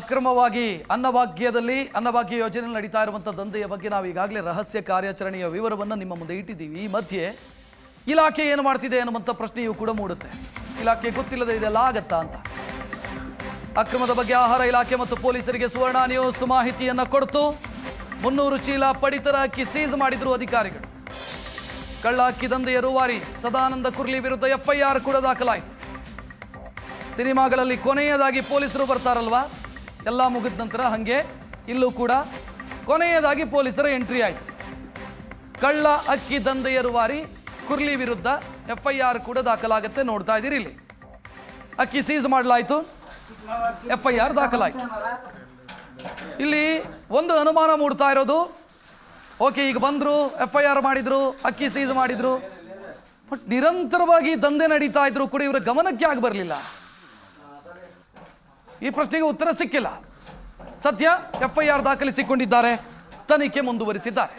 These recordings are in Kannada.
ಅಕ್ರಮವಾಗಿ ಅನ್ನಭಾಗ್ಯ ಯೋಜನೆ ನಡೀತಾ ಇರುವಂಥ ದಂಧೆಯ ಬಗ್ಗೆ ನಾವು ಈಗಾಗಲೇ ರಹಸ್ಯ ಕಾರ್ಯಾಚರಣೆಯ ವಿವರವನ್ನು ನಿಮ್ಮ ಮುಂದೆ ಇಟ್ಟಿದ್ದೀವಿ. ಈ ಮಧ್ಯೆ ಇಲಾಖೆ ಏನು ಮಾಡ್ತಿದೆ ಅನ್ನುವಂಥ ಪ್ರಶ್ನೆಯೂ ಕೂಡ ಮೂಡುತ್ತೆ. ಇಲಾಖೆ ಗೊತ್ತಿಲ್ಲದೆ ಇದೆಲ್ಲ ಆಗತ್ತಾ ಅಂತ. ಅಕ್ರಮದ ಬಗ್ಗೆ ಆಹಾರ ಇಲಾಖೆ ಮತ್ತು ಪೊಲೀಸರಿಗೆ ಸುವರ್ಣ ನ್ಯೂಸ್ ಮಾಹಿತಿಯನ್ನು ಕೊಡ್ತು. 300 ಚೀಲ ಪಡಿತರ ಅಕ್ಕಿ ಸೀಸ್ ಮಾಡಿದ್ರು ಅಧಿಕಾರಿಗಳು. ಕಳ್ಳ ಅಕ್ಕಿ ದಂಧೆಯ ರೂವಾರಿ ಸದಾನಂದ ಕುರ್ಲಿ ವಿರುದ್ಧ FIR ಕೂಡ ದಾಖಲಾಯಿತು. ಸಿನಿಮಾಗಳಲ್ಲಿ ಕೊನೆಯದಾಗಿ ಪೊಲೀಸರು ಬರ್ತಾರಲ್ವಾ, ಎಲ್ಲ ಮುಗಿದ ನಂತರ ಹಾಗೆ ಇಲ್ಲೂ ಕೂಡ ಕೊನೆಯದಾಗಿ ಪೊಲೀಸರ ಎಂಟ್ರಿ ಆಯಿತು. ಕಳ್ಳ ಅಕ್ಕಿ ದಂಧೆಯ ರೂವಾರಿ ಕುರ್ಲಿ ವಿರುದ್ಧ FIR ಕೂಡ ದಾಖಲಾಗುತ್ತೆ. ನೋಡ್ತಾ ಇದ್ದೀರಿ, ಇಲ್ಲಿ ಅಕ್ಕಿ ಸೀಸ್ ಮಾಡಲಾಯಿತು, FIR ದಾಖಲಾಯಿತು. ಇಲ್ಲಿ ಒಂದು ಅನುಮಾನ ಮೂಡ್ತಾ ಇರೋದು, ಓಕೆ ಈಗ ಬಂದರು, FIR ಮಾಡಿದ್ರು, ಅಕ್ಕಿ ಸೀಸ್ ಮಾಡಿದ್ರು, ಬಟ್ ನಿರಂತರವಾಗಿ ದಂಧೆ ನಡೀತಾ ಇದ್ರು ಕೂಡ ಇವರ ಗಮನಕ್ಕೆ ಆಗಿ ಬರಲಿಲ್ಲ. ಈ ಪ್ರಶ್ನೆಗೆ ಉತ್ತರ ಸಿಕ್ಕಿಲ್ಲ. ಸದ್ಯ FIR ದಾಖಲಿಸಿಕೊಂಡಿದ್ದಾರೆ, ತನಿಖೆ ಮುಂದುವರಿಸಿದ್ದಾರೆ.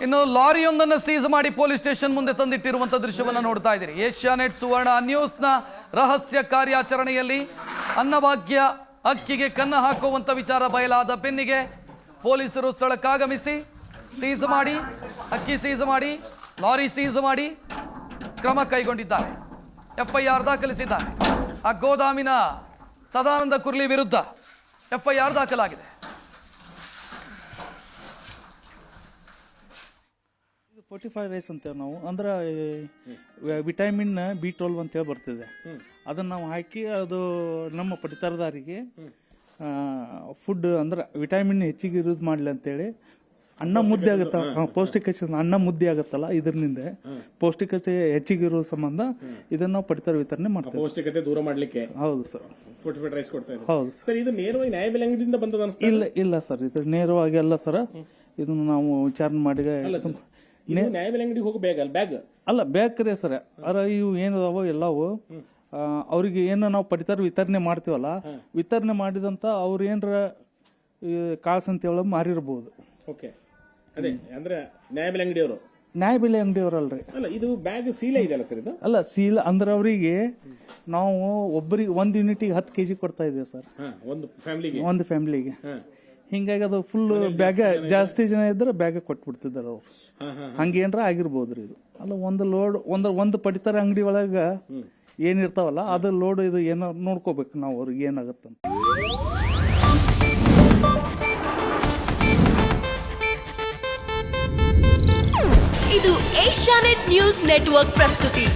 ಇನ್ನು ಲಾರಿಯೊಂದನ್ನು ಸೀಸ್ ಮಾಡಿ ಪೊಲೀಸ್ ಸ್ಟೇಷನ್ ಮುಂದೆ ತಂದಿಟ್ಟಿರುವಂಥ ದೃಶ್ಯವನ್ನು ನೋಡ್ತಾ ಇದ್ದೀರಿ. ಏಷ್ಯಾನೆಟ್ ಸುವರ್ಣ ನ್ಯೂಸ್ನ ರಹಸ್ಯ ಕಾರ್ಯಾಚರಣೆಯಲ್ಲಿ ಅನ್ನಭಾಗ್ಯ ಅಕ್ಕಿಗೆ ಕನ್ನ ಹಾಕುವಂಥ ವಿಚಾರ ಬಯಲಾದ ಬೆನ್ನಿಗೆ ಪೊಲೀಸರು ಸ್ಥಳಕ್ಕಾಗಮಿಸಿ ಸೀಸ್ ಮಾಡಿ, ಅಕ್ಕಿ ಸೀಸ್ ಮಾಡಿ, ಲಾರಿ ಸೀಸ್ ಮಾಡಿ ಕ್ರಮ ಕೈಗೊಂಡಿದ್ದಾರೆ. FIR ದಾಖಲಿಸಿದ್ದಾರೆ. ಆ ಗೋದಾಮಿನ ಸದಾನಂದ ಕುರ್ಲಿ ವಿರುದ್ಧ FIR ದಾಖಲಾಗಿದೆ. ಫೋರ್ಟಿಫೈಡ್ ರೈಸ್ ಅಂತೇವೆ ನಾವು, ಅಂದ್ರೆ ವಿಟಮಿನ್ B12 ಅಂತೇಳಿ ಬರ್ತಿದೆ. ಅದನ್ನ ನಾವು ಹಾಕಿ ಅದು ನಮ್ಮ ಪಡಿತರದಾರಿಗೆ ಫುಡ್ ಅಂದ್ರೆ ವಿಟಮಿನ್ ಹೆಚ್ಚಿಗೆ ಯೂಸ್ ಮಾಡಲಿ ಅಂತೇಳಿ ಅನ್ನ ಮುದ್ದೆ ಆಗುತ್ತ, ಪೌಷ್ಟಿಕತೆ ಅನ್ನ ಮುದ್ದೆ ಆಗುತ್ತಲ್ಲ, ಇದರಿಂದ ಪೌಷ್ಟಿಕತೆ ಹೆಚ್ಚಿಗೆ ಇರೋ ಸಂಬಂಧ ಇದನ್ನ ನಾವು ಪಡಿತರ ವಿತರಣೆ ಮಾಡ್ತೀವಿ. ಪೌಷ್ಟಿಕತೆ ದೂರ ಮಾಡ್ಲಿಕ್ಕೆ. ಹೌದು ಸರ್, ಫೋರ್ಟಿಫೈಡ್ ರೈಸ್ ಕೊಡ್ತಾ ಇದ್ದೀವಿ. ಹೌದು ಸರ್. ಇದು ನೇರವಾಗಿ ನ್ಯಾಯಬೆಲೆ ಅಂಗಡಿಯಿಂದ ಬಂದದ ಅನ್ಸುತ್ತೆ? ಇಲ್ಲ ಸರ್, ಇದು ನೇರವಾಗಿ ಅಲ್ಲ ಸರ್. ಇದನ್ನು ನಾವು ವಿಚಾರಣೆ ಮಾಡಿ ನ್ಯಾಯಬೆಲೆ ಅಂಗಡಿಗೆ ಹೋಗಿ ಬ್ಯಾಗ್ ಅಲ್ಲ ಬೇಕ್ರಿ ಸರ್. ಇವು ಏನದಾವ ಎಲ್ಲವು ಅವ್ರಿಗೆ ಏನು ನಾವು ಪಡಿತರ ವಿತರಣೆ ಮಾಡ್ತೀವಲ್ಲ, ವಿತರಣೆ ಮಾಡಿದಂತ ಅವ್ರ ಏನ್ರ ಕಾಸು ಅಂತ ಹೇಳ ಮಾರಿರ್ಬೋದು. ಓಕೆ, ಅದೇ ಅಂದ್ರೆ ನ್ಯಾಯಬೆಲೆ ಅಂಗಡಿಯವರು. ನ್ಯಾಯಬೆಲೆ ಅಂಗಡಿಯವರಲ್ರಿ. ಅಲ್ಲ, ಇದು ಬ್ಯಾಗ್ ಸೀಲ ಇದೆಯಲ್ಲ ಸರ್? ಇದು ಅಲ್ಲ, ಸೀಲ ಅಂದ್ರೆ ಅವರಿಗೆ ನಾವು ಒಬ್ಬರಿಗೆ 1 ಯೂನಿಟಿಗೆ 10 kg ಕೊಡ್ತಾ ಇದ್ದೇವೆ ಸರ್, ಒಂದು ಫ್ಯಾಮಿಲಿಗೆ. ಹಿಂಗಾಗಿ ಅದು ಫುಲ್ ಬ್ಯಾಗ ಜಾಸ್ತಿ ಜನ ಇದ್ರೆ ಬ್ಯಾಗ ಕೊಟ್ಬಿಡ್ತಿದ್ದಾರೆ ಅವ್ರು. ಹಂಗೇನ್ರ ಆಗಿರ್ಬೋದ್ರಿ ಇದು. ಅಲ್ಲ, ಒಂದು ಲೋಡ್ ಒಂದು ಪಡಿತರ ಅಂಗಡಿ ಒಳಗ ಏನಿರ್ತಾವಲ್ಲ ಅದು ಲೋಡ್ ಇದು ಏನೋ ನೋಡ್ಕೋಬೇಕು ನಾವು, ಅವ್ರಿಗೆ ಏನಾಗತ್ತಂತ. ಇದು ಏಷ್ಯಾನೆಟ್ ನ್ಯೂಸ್ ನೆಟ್ವರ್ಕ್ ಪ್ರಸ್ತುತಿ.